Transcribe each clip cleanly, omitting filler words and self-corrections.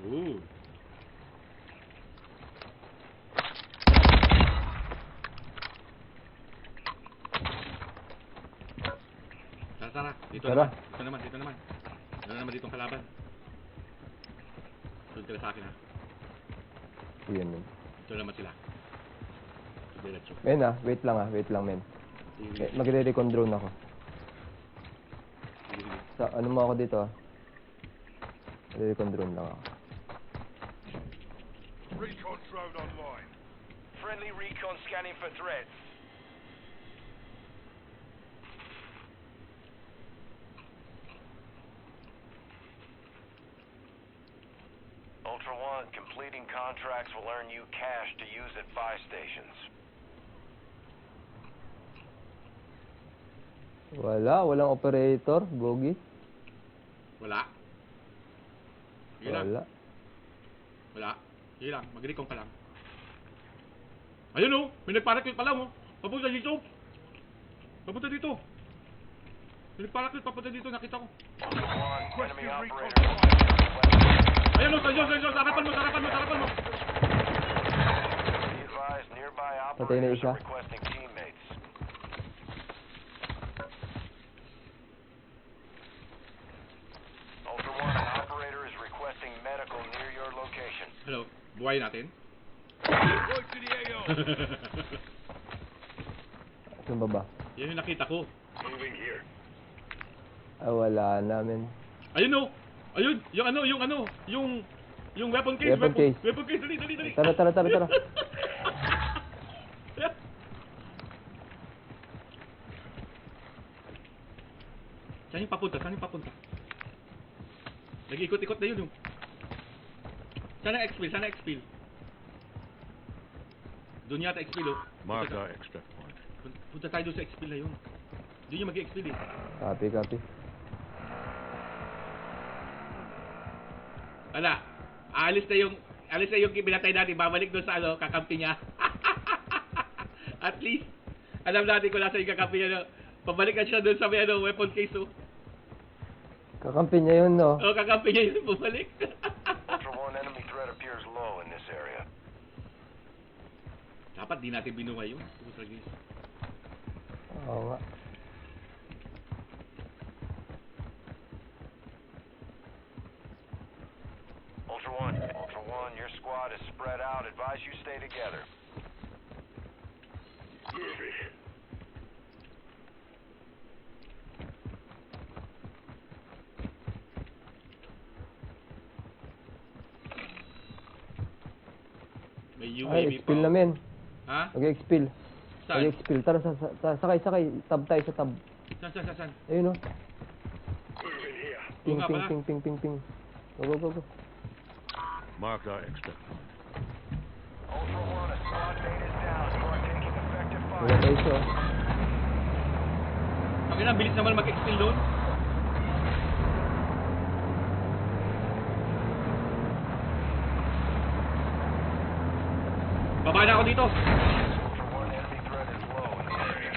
Ooh. Tara. Dito Tara. naman. Dito naman. Ano naman ditong kalaban? Sunod ka sa akin ha. Yan men. Ito naman sila. Diretso. Men wait lang men. Magre-recon drone ako. Sa ano mo ako dito Magre-recon drone lang ako. Recon drone online. Friendly recon scanning for threats. Ultra One, completing contracts will earn you cash to use at buy stations. Walang operator, Bogi. Wala. Wala. Sige lang, mag-recon ka lang. Ayun oh, may nagparakit pa lang oh. Papunta dito. May nagparakit papunta dito, nakita ko. Enemy operator. Ayun oh, sa harapan mo. Be advised, nearby Patay na operators isa. are requesting teammates. Ultra One, an operator is requesting medical near your location. Hello, buhay natin. Go to the AO. Saan ba? Yan yung nakita ko. Moving here. Wala namin. Ayun oh. Ayun, yung weapon case. Weapon case. Weapon case, dali. Tara. Saan yung papunta? Nag-ikot-ikot na yun yung. Saan ang exfil? Doon yata exfil oh. Mark our extract point. Punta tayo doon sa exfil na yun. Doon yung mag-exfil eh. Copy. Wala. Alis na yung binatay natin. Babalik doon sa kakampi niya. At least, alam natin kung nasa yung kakampi niya. Pabalik na siya doon sa may weapon case oh. Kakampi niya yun, no? Oh, kakampi niya yun. Bumalik. Ultra One, enemy threat appears low in this area. Dapat di natin binuhay yun. Oo nga. Ultra One, your squad is spread out. Advise you stay together. May Ay, UAV expel na men. Ha? Mag-expel. Saan? Mag-expel. Tara, sakay. Tab tayo sa tab. Saan? Ayun, no? Oo nga pala. Ping. Go. Mark our extract point. Ultra One, a squad mate is down. You are taking effective Wala fire. tayo siya. Ang ina, bilis naman mag-expel doon. Baba na ako dito. Ultra One, enemy threat is low in the area.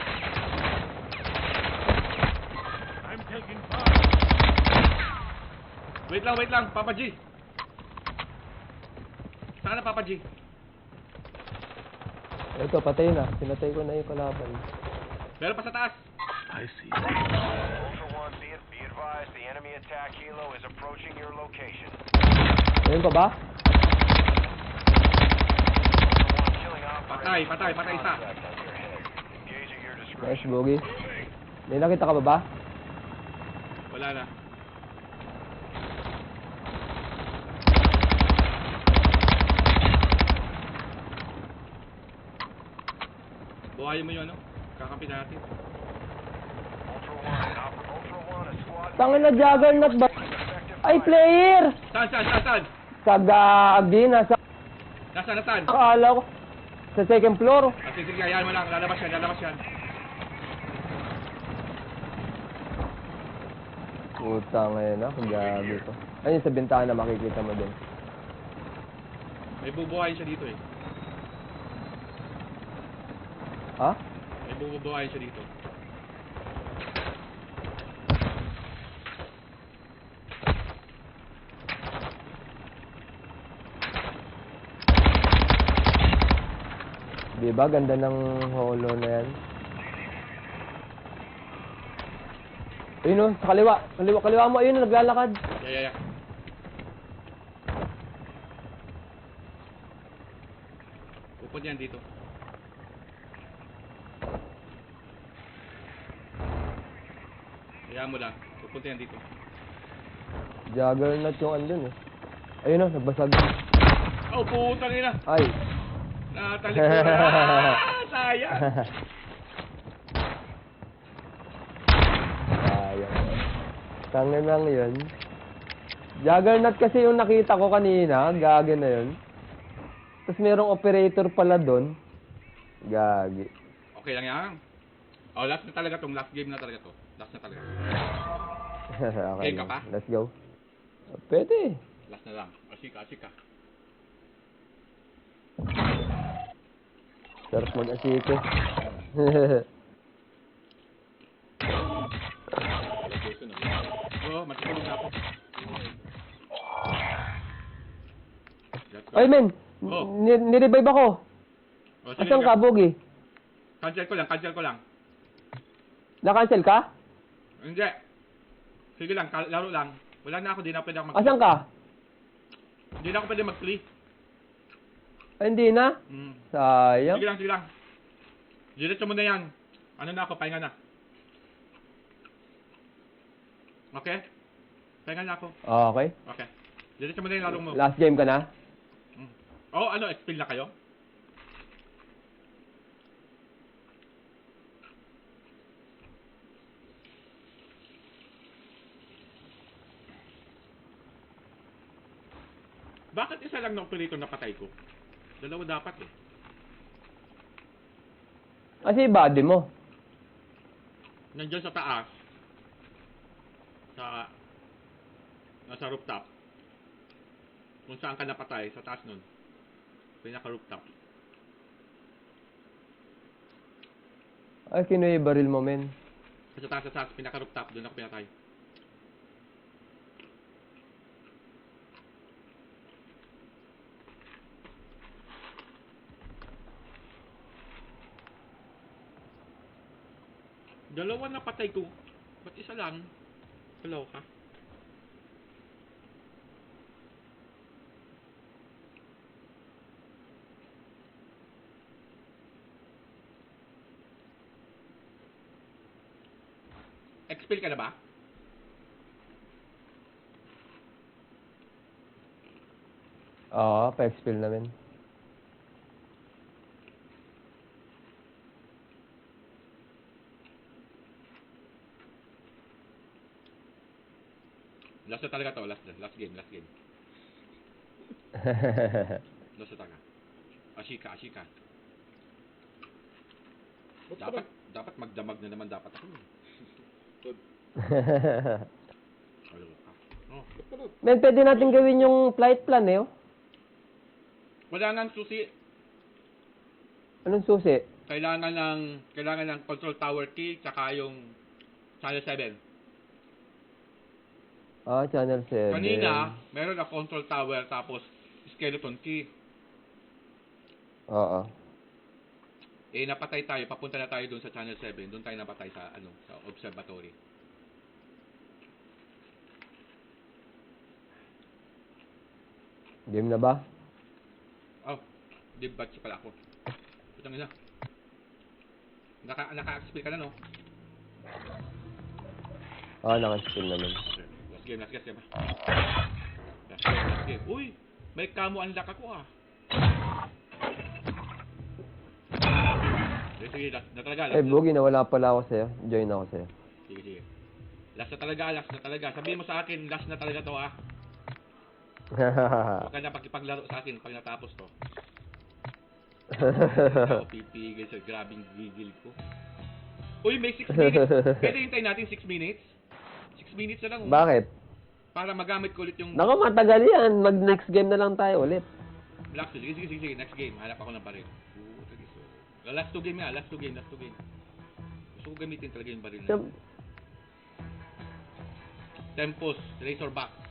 I'm taking fire. Wait lang, Papa G. Saan na Papa G? Ito, patay na. Pinatay ko na yung kalaban. Meron pa sa taas. I see. Ultra One, be advised, the enemy attack helo is approaching your location. Ayun pa ba? One killing operator. Patay isa. Contact on your head. Engage at your Nice, discretion. Bogi. May nakita ka ba? Wala na. Buhayin mo yun kakampi natin. Ultra One, a squad Tangin na juggernaut ba? Ay, player! Saan? Kagagi, nasa Nasaan? akala ko. Sa second floor. Sige, hayaan mo lang. Lalabas yan. Putang ngayon, kagagi to. Ayun, sa bintana makikita mo din. May bubuhayin siya dito eh. Ha? May bubuhayin siya dito. Di ba? Ganda ng holo na yan. Ayun o, sa kaliwa. Kaliwa mo. Ayun, naglalakad. Yeah. Upod yan dito. Kaya mo lang. Upod yan dito. Juggernaut yung andun eh. Ayun o, nagbasag. Oh, putang ina. Ay. Natalik ko na. Ah, sayang. Sayang. Tangin lang yun. Juggernaut kasi yung nakita ko kanina. Gagi na yun. Tapos merong operator pala doon. Gagi. Okay lang yan. Oh, last na talaga tong. Last game na talaga to. Last na talaga. Okay Game ka lang. pa? Let's go. Pwede. Last na lang. Asika. Sarap mag-asike. Oh, matulog na ako. Let's go. Ay, men! Oh. Nirevive ako. Oh, sige, Asan ka, Bogi? Cancel ko lang. Na-cancel ka? Hindi. Sige lang, laro lang. Wala na ako, di na pwede ako Asan ka? Hindi na ako pwede mag-play. Ay, hindi na? Mm. Sayang. Sige lang. Diretso mo na yan. Ano na ako, pahinga na. Okay? Pahinga na ako. Okay. Okay. Diretso mo na yung laro mo. Last game ka na? Oh, ano, expel na kayo? Bakit isa lang na operator na patay ko? Dalawa dapat eh. Kasi body mo. Nandiyan sa taas. Nasa rooftop. Kung saan ka napatay, sa taas nun. Pinaka-rooftop. Ay, kinuha yung baril mo, men. Sa taas, pinaka-rooftop. Doon ako pinatay. Dalawa na patay ko. Ba't isa lang? Hello ka? Expel ka na ba? Oo, pa-expel na, men. Last na talaga to. Last game. Last na talaga. Ashika. Dapat magdamag na naman dapat ako. Hello ka? Oh. Men, pwede natin gawin yung flight plan eh, oh. Wala nang susi. Anong susi? Kailangan ng control tower key tsaka yung channel 7. Ah, channel 7. Kanina, meron na control tower tapos skeleton key. Oo. Eh napatay tayo, papunta na tayo doon sa channel 7. Doon tayo napatay sa sa observatory. Game na ba? Oh, dibatch pala ako. Putang ina. Naka-expel ka na, no? Oo, naka-expel naman. Last game. Last game. Uy, may kamo unlock ako ah. Sige, last na talaga. Eh, Bogi, nawala pala ako sa'yo. Join ako sa'yo. Sige. Last na talaga. Sabihin mo sa akin, last na talaga to ah. Huwag ka na pakipaglaro sa akin pag natapos to. Ako pipigil sa grabing gigil ko. Uy, may 6 minutes. Pwede hintayin natin 6 minutes? 6 minutes na lang. Bakit? Para magamit ko ulit yung... Naku, matagal yan. Mag-next game na lang tayo ulit. Sige. Next game. Hanap ako ng baril. Last 2 game nga. Last 2 game. Gusto ko gamitin talaga yung baril na. Tempos. Razorback.